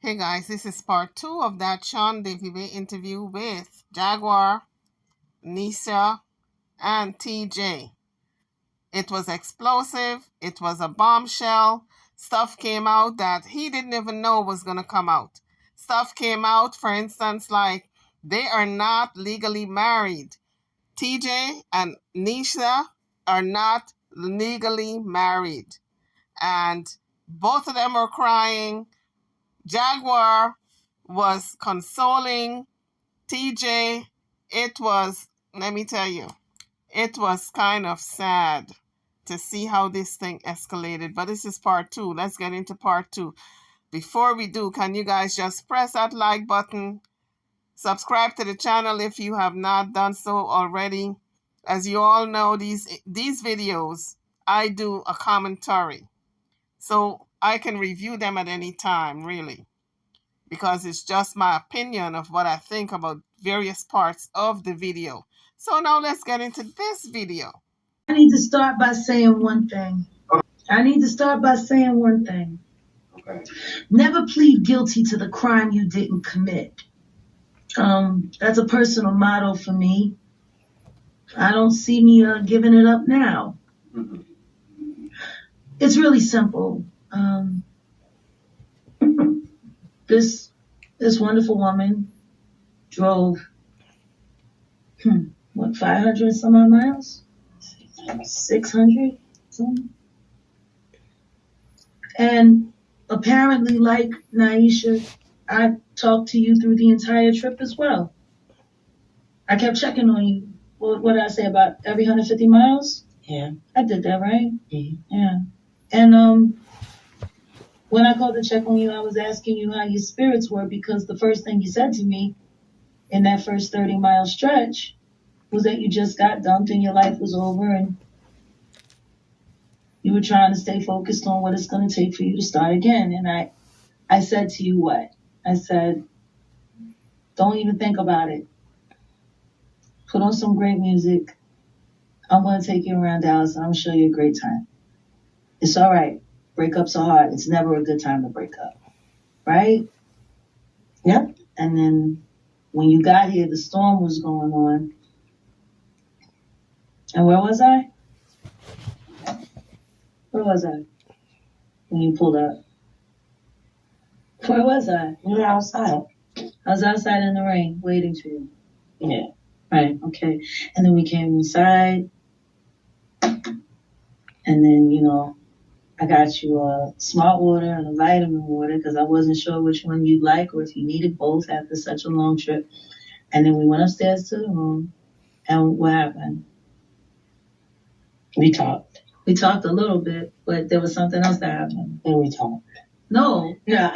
Hey guys, this is part 2 of that Sean Davy interview with Jaguar, Naisha, and TJ. It was explosive, it was a bombshell. Stuff came out that he didn't even know was going to come out. Stuff came out, for instance, like they are not legally married. TJ and Naisha are not legally married. And both of them were crying. Jaguar was consoling TJ. It was, let me tell you, it was kind of sad to see how this thing escalated. But this is part 2. Let's get into part 2. Before we do, can you guys just press that like button? Subscribe to the channel if you have not done so already. As you all know, these videos, I do a commentary. So I can review them at any time, really, because it's just my opinion of what I think about various parts of the video. So now let's get into this video. I need to start by saying one thing. Okay. Never plead guilty to the crime you didn't commit. That's a personal motto for me. I don't see me giving it up now. Mm-hmm. It's really simple. This wonderful woman drove 500 some odd miles, 600 something, and apparently, like Naisha, I talked to you through the entire trip as well. I kept checking on you. What did I say, about every 150 miles? Yeah, I did that, right? Mm-hmm. Yeah. And when I called to check on you, I was asking you how your spirits were, because the first thing you said to me in that first 30-mile stretch was that you just got dumped and your life was over, and you were trying to stay focused on what it's going to take for you to start again. And I said to you what? I said, don't even think about it. Put on some great music. I'm going to take you around Dallas and I'm going to show you a great time. It's all right. Breakups are hard. It's never a good time to break up. Right? Yep. And then when you got here, the storm was going on. And where was I? Where was I when you pulled up? Where was I? You were outside. I was outside in the rain, waiting for you. Yeah. Right, okay. And then we came inside. And then, I got you a smart water and a vitamin water, because I wasn't sure which one you'd like, or if you needed both after such a long trip. And then we went upstairs to the room. And what happened? We talked. We talked a little bit, but there was something else that happened. And we talked. No. No. Hold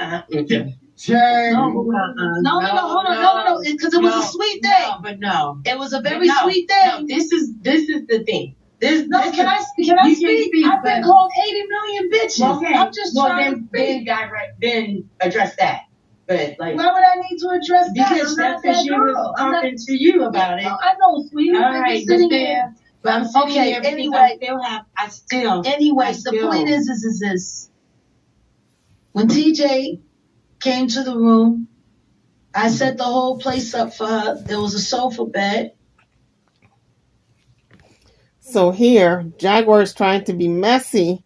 on, no, because it was a sweet day. No, but no, it was a very sweet day. No, this is the thing. Can I speak? I've been called 80 million bitches. Okay. I'm just trying to speak. Then address that. But why would I need to address that? Because that's because she was talking to you about it. I know, sweetie. All right, sitting there. But I'm sitting here. Anyway, the point is this. When TJ came to the room, I set the whole place up for her. There was a sofa bed. So here, Jaguar is trying to be messy,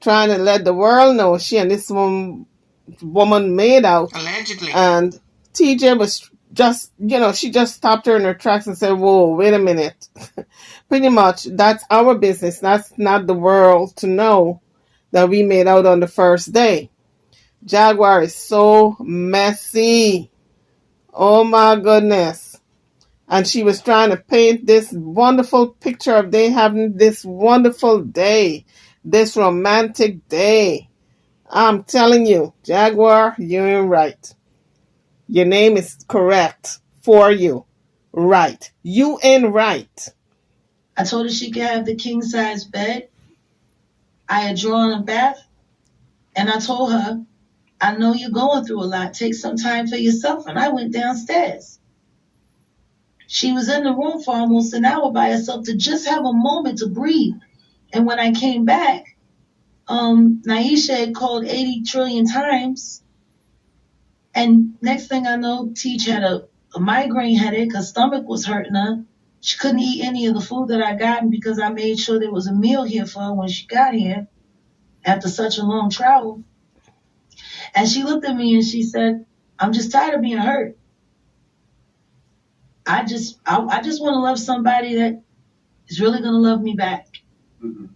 trying to let the world know she and this woman made out. Allegedly. And TJ was just, she just stopped her in her tracks and said, whoa, wait a minute. Pretty much, that's our business. That's not the world to know that we made out on the first day. Jaguar is so messy. Oh my goodness. And she was trying to paint this wonderful picture of they having this wonderful day, this romantic day. I'm telling you, Jaguar, you're right. Your name is correct for you. Right. You ain't right. I told her she could have the king size bed. I had drawn a bath. And I told her, I know you're going through a lot. Take some time for yourself. And I went downstairs. She was in the room for almost an hour by herself to just have a moment to breathe. And when I came back, Naisha had called 80 trillion times And next thing I know, Teach had a migraine headache. Her stomach was hurting her. She couldn't eat any of the food that I got because I made sure there was a meal here for her when she got here after such a long travel. And she looked at me and she said, I'm just tired of being hurt. I just want to love somebody that is really going to love me back. Mm-hmm.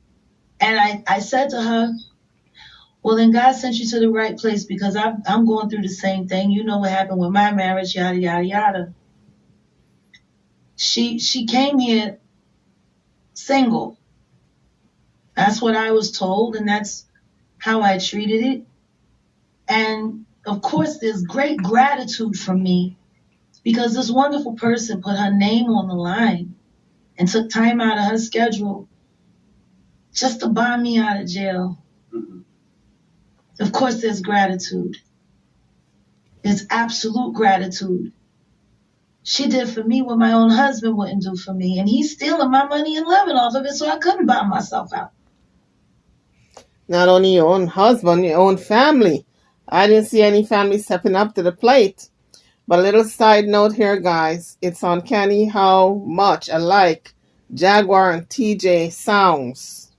And I said to her, well, then God sent you to the right place because I'm going through the same thing. You know what happened with my marriage, yada, yada, yada. She came here single. That's what I was told, and that's how I treated it. And of course, there's great gratitude from me because this wonderful person put her name on the line and took time out of her schedule just to buy me out of jail. Mm-hmm. Of course, there's gratitude. There's absolute gratitude. She did for me what my own husband wouldn't do for me, and he's stealing my money and living off of it, so I couldn't buy myself out. Not only your own husband, your own family. I didn't see any family stepping up to the plate. But a little side note here, guys. It's uncanny how much alike Jaguar and TJ sounds.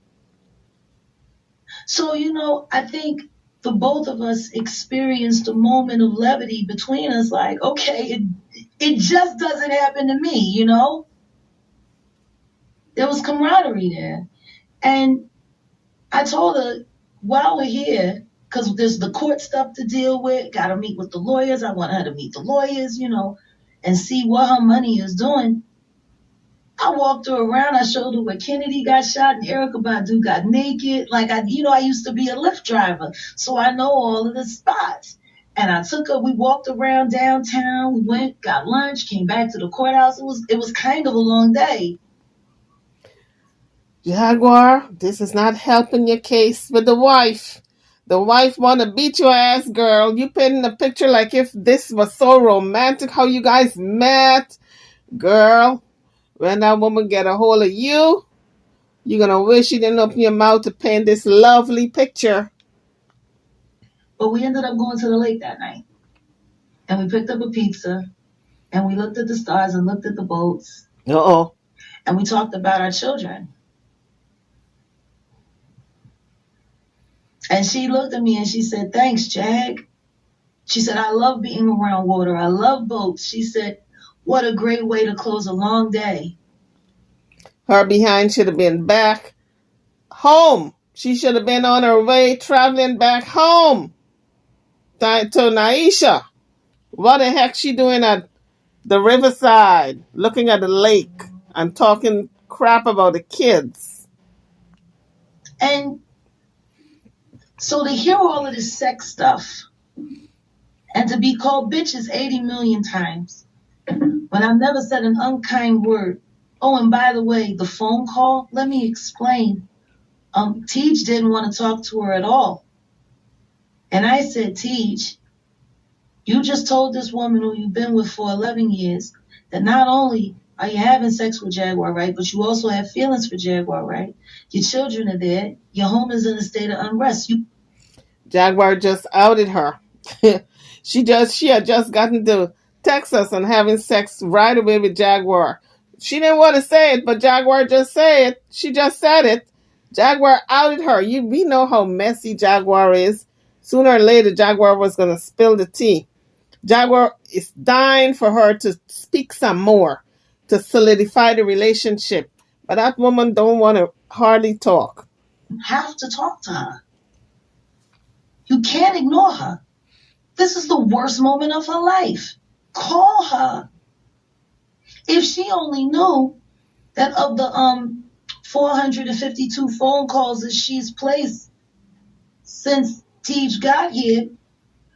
So, I think the both of us experienced a moment of levity between us, like, okay, it just doesn't happen to me, There was camaraderie there. And I told her, while we're here, because there's the court stuff to deal with, got to meet with the lawyers. I want her to meet the lawyers, and see what her money is doing. I walked her around. I showed her where Kennedy got shot and Erykah Badu got naked. Like, I used to be a Lyft driver, so I know all of the spots. And I took her, we walked around downtown. We went, got lunch, came back to the courthouse. It was kind of a long day. Jaguar, this is not helping your case with the wife. The wife want to beat your ass, girl. You painting the picture like if this was so romantic how you guys met. Girl, when that woman get a hold of you, you're going to wish you didn't open your mouth to paint this lovely picture. But we ended up going to the lake that night. And we picked up a pizza. And we looked at the stars and looked at the boats. Uh-oh. And we talked about our children. And she looked at me and she said, thanks, Jag. She said, I love being around water. I love boats. She said, what a great way to close a long day. Her behind should have been back home. She should have been on her way traveling back home to Naisha. What the heck she doing at the riverside, looking at the lake and talking crap about the kids? And so to hear all of this sex stuff and to be called bitches 80 million times when I've never said an unkind word. Oh, and by the way, the phone call, let me explain. Teej didn't want to talk to her at all. And I said, Teej, you just told this woman who you've been with for 11 years that not only are you having sex with Jaguar, right, but you also have feelings for Jaguar, right? Your children are there. Your home is in a state of unrest. Jaguar just outed her. She had just gotten to Texas and having sex right away with Jaguar. She didn't want to say it, but Jaguar just said it. She just said it. Jaguar outed her. We know how messy Jaguar is. Sooner or later, Jaguar was going to spill the tea. Jaguar is dying for her to speak some more, to solidify the relationship. But that woman don't want to hardly talk. You have to talk to her. You can't ignore her. This is the worst moment of her life. Call her. If she only knew that of the 452 phone calls that she's placed since Teej got here,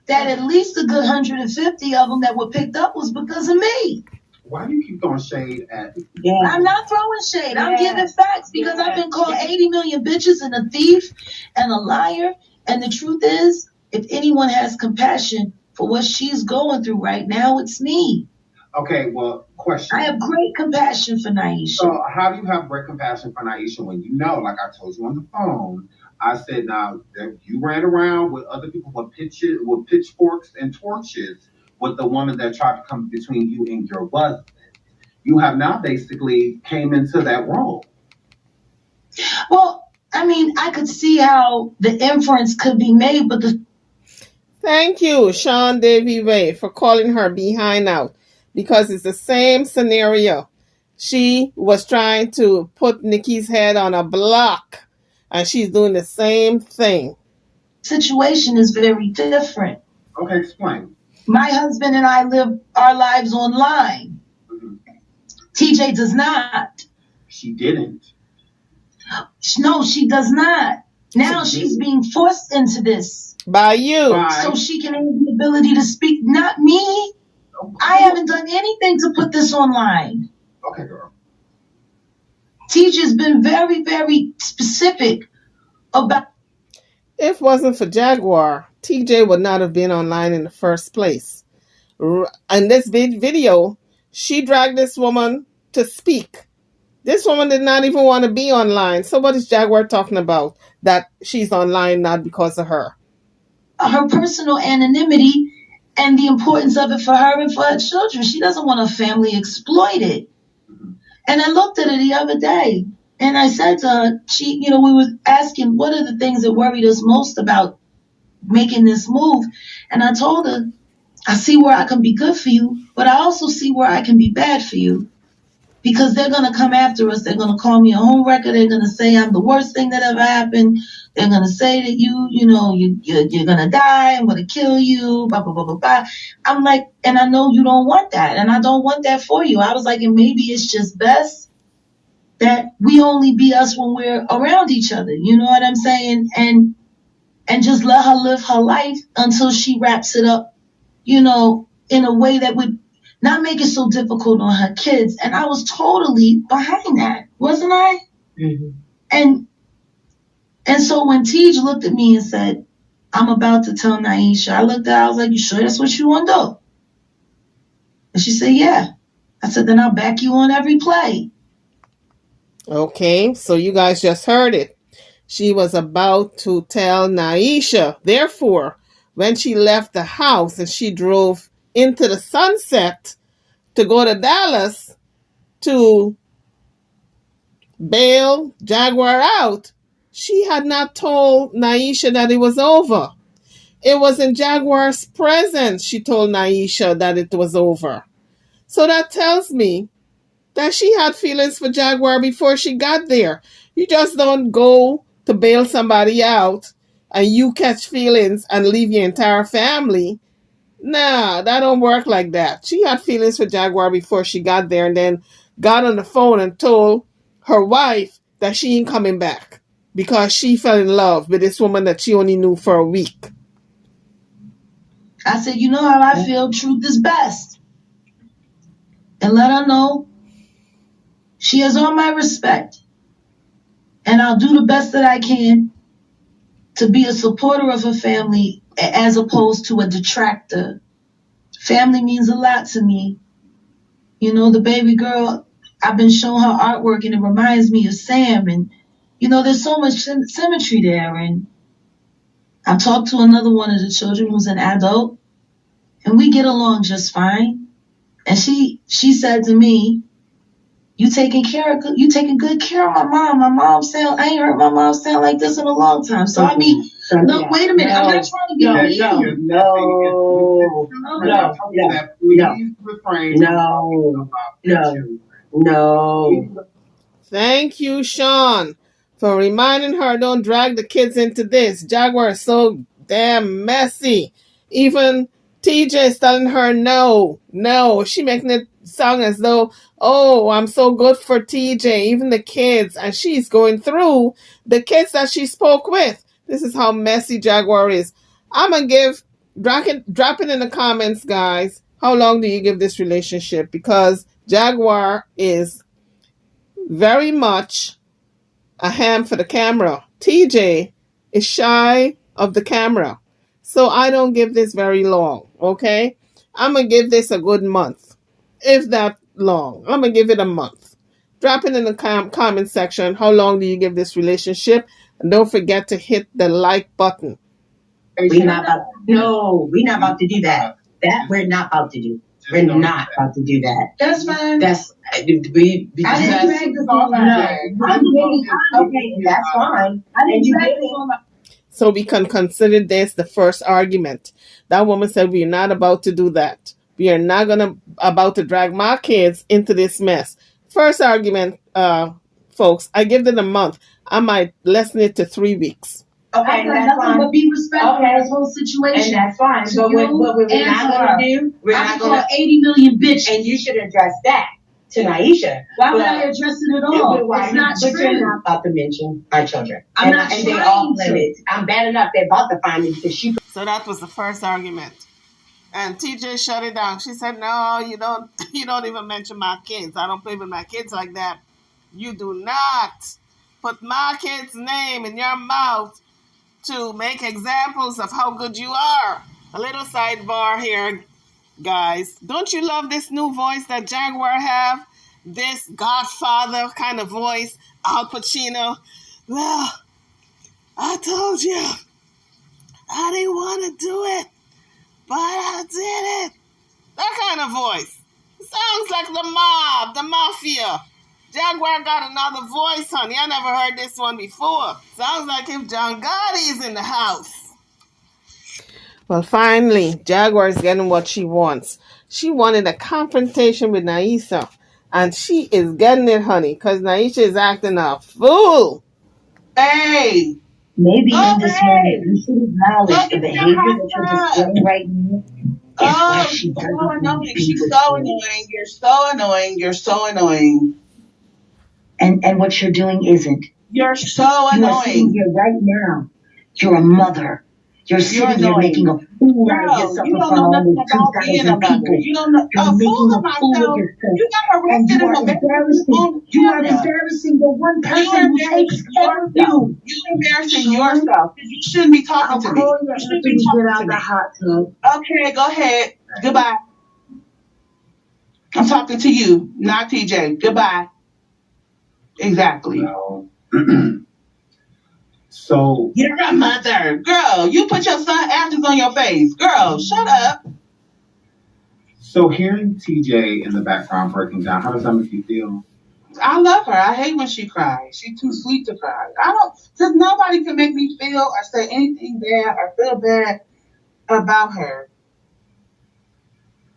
that at least a good 150 of them that were picked up was because of me. Why do you keep throwing shade at me? Yeah. I'm not throwing shade. Yeah. I'm giving facts because I've been called 80 million bitches and a thief and a liar. And the truth is, if anyone has compassion for what she's going through right now, it's me. Okay, well, question. I have great compassion for Naisha. So how do you have great compassion for Naisha when you know, like I told you on the phone, I said, now you ran around with other people with pitchforks and torches with the woman that tried to come between you and your husband. You have now basically came into that role. Well, I mean, I could see how the inference could be made, but Thank you, Sean Davy Ray, for calling her behind out, because it's the same scenario. She was trying to put Nikki's head on a block, and she's doing the same thing. Situation is very different. Okay, explain. My husband and I live our lives online. Mm-hmm. TJ does not. She didn't. No, she does not. Now she's being forced into this. By you. So she can have the ability to speak, not me. I haven't done anything to put this online. Okay, girl. TJ's been very, very specific about. If it wasn't for Jaguar, TJ would not have been online in the first place. In this video, she dragged this woman to speak. This woman did not even want to be online. So what is Jaguar talking about? That she's online not because of her. Her personal anonymity and the importance of it for her and for her children. She doesn't want her family exploited. And I looked at her the other day and I said to her, we were asking what are the things that worried us most about making this move. And I told her, I see where I can be good for you, but I also see where I can be bad for you. Because they're going to come after us. They're going to call me a home wrecker. They're going to say I'm the worst thing that ever happened. They're going to say that you're going to die. I'm going to kill you. Blah, blah, blah, blah, blah. I'm like, and I know you don't want that. And I don't want that for you. I was like, and maybe it's just best that we only be us when we're around each other. You know what I'm saying? And just let her live her life until she wraps it up, in a way that would not make it so difficult on her kids. And I was totally behind that, wasn't I? Mm-hmm. And so when Tej looked at me and said, I'm about to tell Naisha, I looked at her, I was like, you sure that's what you want to do? And she said, yeah. I said, then I'll back you on every play. Okay, so you guys just heard it. She was about to tell Naisha. Therefore, when she left the house and she drove into the sunset to go to Dallas to bail Jaguar out, she had not told Naisha that it was over. It was in Jaguar's presence she told Naisha that it was over. So that tells me that she had feelings for Jaguar before she got there. You just don't go to bail somebody out and you catch feelings and leave your entire family. Nah, that don't work like that. She had feelings for Jaguar before she got there and then got on the phone and told her wife that she ain't coming back because she fell in love with this woman that she only knew for a week. I said, you know how I feel, truth is best. And let her know she has all my respect. And I'll do the best that I can to be a supporter of her family as opposed to a detractor. Family means a lot to me. The baby girl, I've been showing her artwork and it reminds me of Sam. And, there's so much symmetry there. And I talked to another one of the children who's an adult and we get along just fine. And she said to me, you taking good care of my mom. I ain't heard my mom sound like this in a long time. So I mean, look, wait a minute. I'm not trying to be mean. No. Thank you, Sean, for reminding her don't drag the kids into this. Jaguar is so damn messy. Even TJ is telling her no. She making it sound as though, oh, I'm so good for TJ, even the kids. And she's going through the kids that she spoke with. This is how messy Jaguar is. I'm going to drop it in the comments, guys. How long do you give this relationship? Because Jaguar is very much a ham for the camera. TJ is shy of the camera. So I don't give this very long, okay? I'm going to give this a good month. If that long. I'm going to give it a month. Drop it in the comment section. How long do you give this relationship? And don't forget to hit the like button. We're not about to do that. We're not about to do. We're not about to do that. That's fine. That's we. I didn't drag this on. Okay, that's fine. I didn't drag this on. So we can consider this the first argument. That woman said, "We're not about to do that. We are not about to drag my kids into this mess." First argument, folks. I give it a month. I might lessen it to 3 weeks. Okay, and that's fine. But be respectful of this whole situation. And that's fine. So what we're not going to do, we're not going to 80 million bitches. And you should address that to Naisha. Why would I address it at all? It's not true. But you're not about to mention our children. I'm not trying to. And they all limits. I'm bad enough. They're about to find me because she. So that was the first argument. And TJ shut it down. She said, "No, you don't even mention my kids. I don't play with my kids like that. You do not put my kid's name in your mouth to make examples of how good you are." A little sidebar here, guys. Don't you love this new voice that Jaguar have? This Godfather kind of voice, Al Pacino. "Well, I told you I didn't want to do it, but I did it." That kind of voice. Sounds like the mob, the mafia. Jaguar got another voice, honey. I never heard this one before. Sounds like if John Gotti is in the house. Well, finally, Jaguar is getting what she wants. She wanted a confrontation with Naisha. And she is getting it, honey, because Naisha is acting a fool. Hey! Maybe in this moment, you should acknowledge the behavior that you're displaying right now. Oh, she's so annoying. She's so annoying. You're so annoying. You're so annoying. And what you're doing isn't. You're so annoying. You're sitting here right now. You're a mother. You're sitting here making a fool out of yourself in front of all the 2,000 people. You don't know. You're making a fool of yourself. You got arrested in embarrassing. You are embarrassing the one person who takes care of you. You're embarrassing yourself. You shouldn't be talking to me. You shouldn't be talking to me. Get out the hot tub. Okay, go ahead. Goodbye. I'm talking to you, not TJ. Goodbye. Exactly. No. So you're a mother, girl. You put your son ashes on your face, girl. Shut up. So hearing TJ in the background breaking down, how does that make you feel? I love her. I hate when she cries. She's too sweet to cry. Because nobody can make me feel or say anything bad or feel bad about her.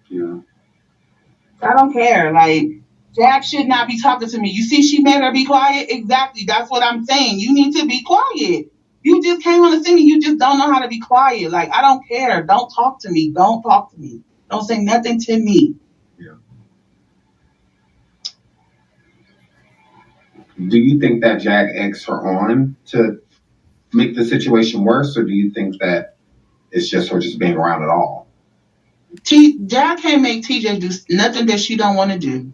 Yeah. I don't care. Like, Jack should not be talking to me. You see, she made her be quiet. Exactly. That's what I'm saying. You need to be quiet. You just came on the scene and you just don't know how to be quiet. Like, I don't care. Don't talk to me. Don't talk to me. Don't say nothing to me. Yeah. Do you think that Jack eggs her on to make the situation worse, or do you think that it's just her just being around at all? Jack can't make TJ do nothing that she don't want to do.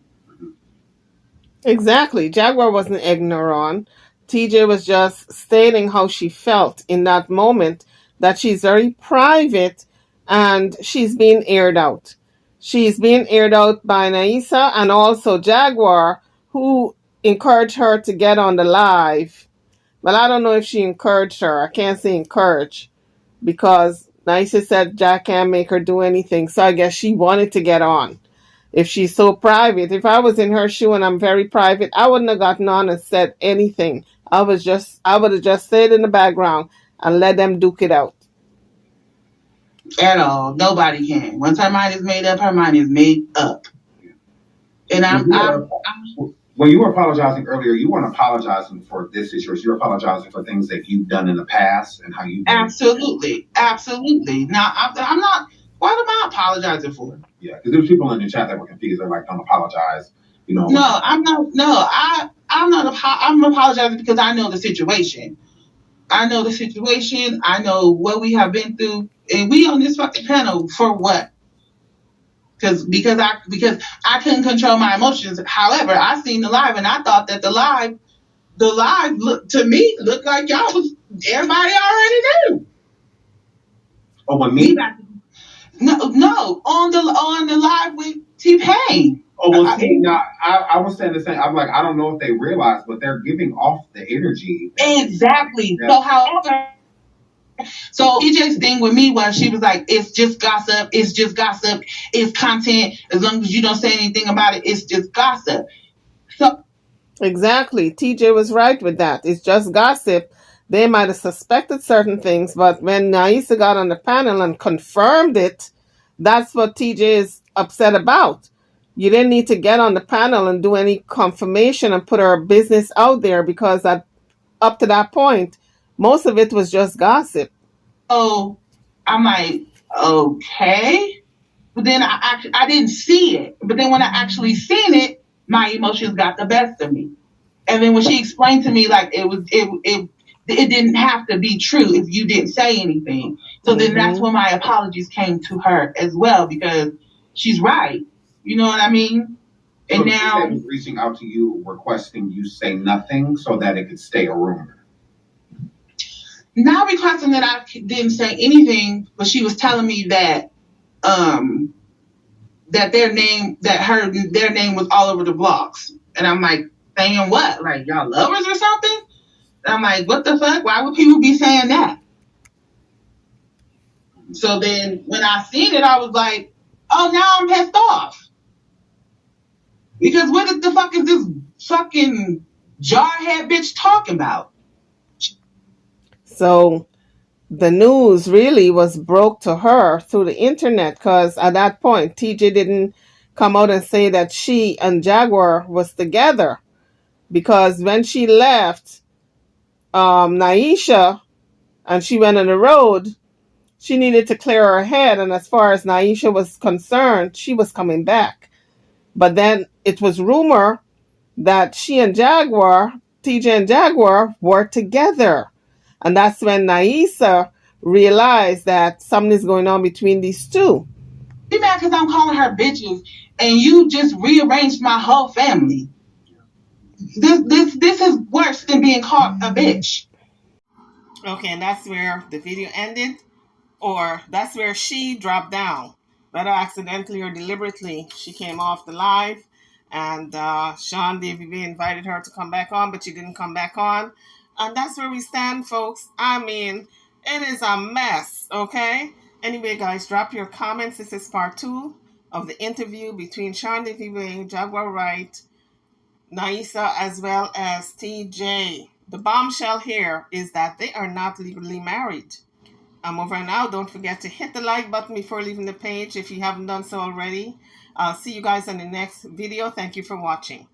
Exactly. Jaguar wasn't egging her on. TJ was just stating how she felt in that moment, that she's very private and she's being aired out. She's being aired out by Naisha and also Jaguar, who encouraged her to get on the live. Well, I don't know if she encouraged her. I can't say encourage because Naisha said Jack can't make her do anything. So I guess she wanted to get on. If she's so private, if I was in her shoe and I'm very private, I wouldn't have gotten on and said anything. I would have just stayed in the background and let them duke it out. At all. Nobody can. Once her mind is made up, her mind is made up. And when you were apologizing earlier, you weren't apologizing for this issue. You're apologizing for things that you've done in the past and how you. Absolutely. Now, I'm not. What am I apologizing for? Yeah, because there's people in the chat that were confused. They're like, "Don't apologize." You know. No, I'm not. No, I'm not. I'm apologizing because I know the situation. I know the situation. I know what we have been through, and we on this fucking panel for what? Because I couldn't control my emotions. However, I seen the live, and I thought that the live looked like y'all was everybody already knew. Oh, but me? No, on the live with T-Pain. Oh well, see, now I was saying the same. I'm like, I don't know if they realize, but they're giving off the energy. Exactly. Yeah. So, however, so TJ's thing with me was she was like, it's just gossip. It's just gossip. It's content. As long as you don't say anything about it, it's just gossip. So exactly, TJ was right with that. It's just gossip. They might have suspected certain things, but when Naisha got on the panel and confirmed it, that's what TJ is upset about. You didn't need to get on the panel and do any confirmation and put her business out there because up to that point, most of it was just gossip. So I'm like, okay. But then I didn't see it. But then when I actually seen it, my emotions got the best of me. And then when she explained to me, like it didn't have to be true if you didn't say anything. So then that's when my apologies came to her as well, because she's right. You know what I mean? And so now was reaching out to you, requesting you say nothing so that it could stay a rumor. Not requesting that I didn't say anything, but she was telling me that that their name was all over the blogs. And I'm like, saying what? Like, y'all lovers or something? And I'm like, what the fuck? Why would people be saying that? So then when I seen it, I was like, oh, now I'm pissed off. Because what the fuck is this fucking jarhead bitch talking about? So the news really was broke to her through the internet, because at that point TJ didn't come out and say that she and Jaguar was together, because when she left Naisha and she went on the road, she needed to clear her head, and as far as Naisha was concerned, she was coming back. But then it was rumor that she and Jaguar, TJ and Jaguar, were together. And that's when Naisha realized that something is going on between these two. She mad because I'm calling her bitches and you just rearranged my whole family. This is worse than being called a bitch. Okay, and that's where the video ended, or that's where she dropped down. Whether accidentally or deliberately, she came off the live, and Sean DVV invited her to come back on, but she didn't come back on. And that's where we stand, folks. I mean, it is a mess, okay? Anyway, guys, drop your comments. This is part 2 of the interview between Sean DVV, Jaguar Wright, Naisha, as well as TJ. The bombshell here is that they are not legally married. I'm over and out. Don't forget to hit the like button before leaving the page if you haven't done so already. I'll see you guys in the next video. Thank you for watching.